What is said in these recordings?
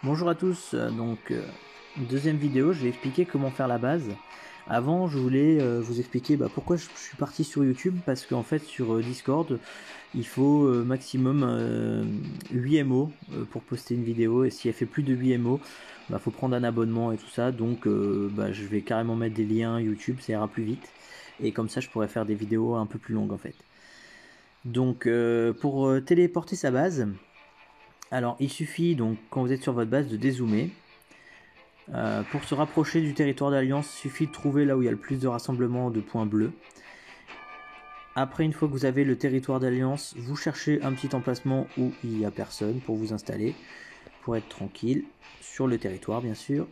Bonjour à tous, deuxième vidéo, je vais expliquer comment faire la base. Avant, je voulais vous expliquer pourquoi je suis parti sur YouTube, parce qu'en fait sur Discord, il faut maximum 8 MO pour poster une vidéo, et si elle fait plus de 8 MO, faut prendre un abonnement et tout ça, donc je vais carrément mettre des liens YouTube, ça ira plus vite, et comme ça je pourrais faire des vidéos un peu plus longues en fait. Donc pour téléporter sa base, alors il suffit donc quand vous êtes sur votre base de dézoomer. Pour se rapprocher du territoire d'Alliance, il suffit de trouver là où il y a le plus de rassemblement de points bleus. Après, une fois que vous avez le territoire d'Alliance, vous cherchez un petit emplacement où il n'y a personne pour vous installer, pour être tranquille, sur le territoire bien sûr.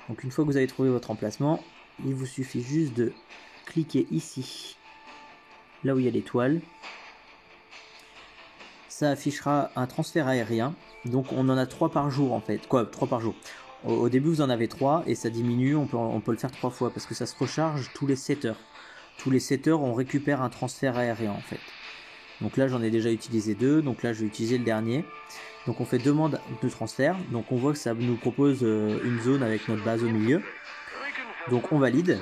Donc une fois que vous avez trouvé votre emplacement, il vous suffit juste de cliquer ici, là où il y a l'étoile. Ça affichera un transfert aérien, donc on en a 3 par jour en fait. Quoi, 3 par jour? Au début vous en avez 3 et ça diminue, on peut le faire 3 fois parce que ça se recharge tous les 7 heures. Tous les 7 heures on récupère un transfert aérien en fait. Donc là j'en ai déjà utilisé 2, donc là je vais utiliser le dernier. Donc on fait demande de transfert, donc on voit que ça nous propose une zone avec notre base au milieu. Donc on valide.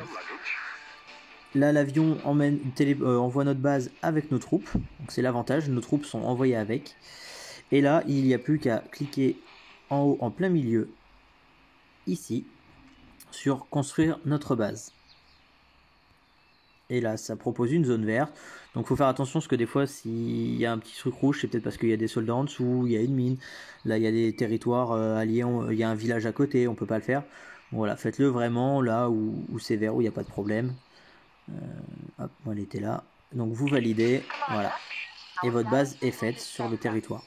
Là l'avion envoie notre base avec nos troupes, donc c'est l'avantage, nos troupes sont envoyées avec. Et là il n'y a plus qu'à cliquer en haut en plein milieu, ici, sur construire notre base. Et là ça propose une zone verte, donc il faut faire attention parce que des fois s'il y a un petit truc rouge, c'est peut-être parce qu'il y a des soldats en dessous, il y a une mine, là il y a des territoires alliés, il y a un village à côté, on peut pas le faire. Bon, voilà, faites-le vraiment là où c'est vert, où il n'y a pas de problème. Hop, elle était là, donc vous validez, voilà, et votre base est faite sur le territoire.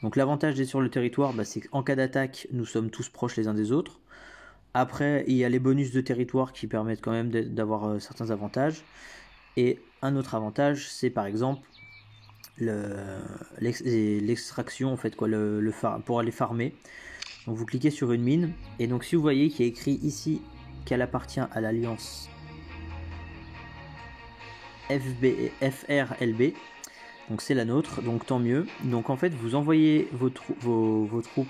Donc l'avantage d'être sur le territoire, c'est qu'en cas d'attaque, nous sommes tous proches les uns des autres. Après, il y a les bonus de territoire qui permettent quand même d'avoir certains avantages. Et un autre avantage, c'est par exemple l'extraction, en fait, quoi, pour aller farmer. Donc vous cliquez sur une mine, et donc si vous voyez qu'il y a écrit ici qu'elle appartient à l'alliance FRLB, donc c'est la nôtre, donc tant mieux. Donc en fait, vous envoyez vos troupes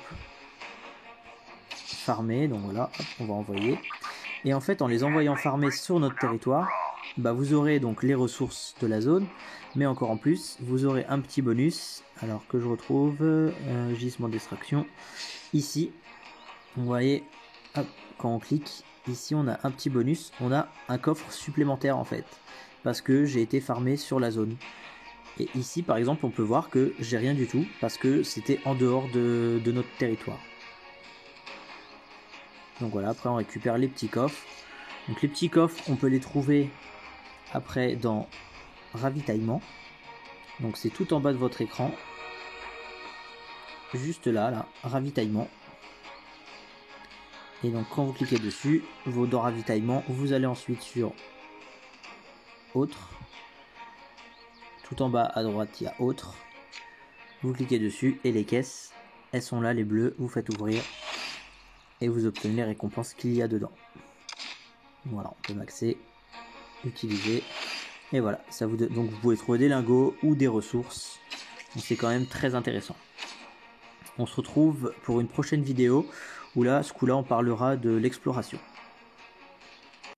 farmer, donc voilà, hop, on va envoyer. Et en fait, en les envoyant farmer sur notre territoire, vous aurez donc les ressources de la zone, mais encore en plus, vous aurez un petit bonus. Alors que je retrouve gisement d'extraction ici. Vous voyez, hop, quand on clique ici, on a un petit bonus, on a un coffre supplémentaire en fait, parce que j'ai été farmé sur la zone. Et ici, par exemple, on peut voir que j'ai rien du tout parce que c'était en dehors de notre territoire. Donc voilà, après on récupère les petits coffres. Donc les petits coffres, on peut les trouver après dans ravitaillement. Donc c'est tout en bas de votre écran. Juste là, ravitaillement. Et donc quand vous cliquez dessus, dans ravitaillement, vous allez ensuite sur autre. Tout en bas à droite, il y a autre. Vous cliquez dessus et les caisses, elles sont là, les bleues, vous faites ouvrir. Et vous obtenez les récompenses qu'il y a dedans. Voilà, on peut maxer, utiliser. Et voilà, donc vous pouvez trouver des lingots ou des ressources. Donc c'est quand même très intéressant. On se retrouve pour une prochaine vidéo où là, ce coup-là, on parlera de l'exploration.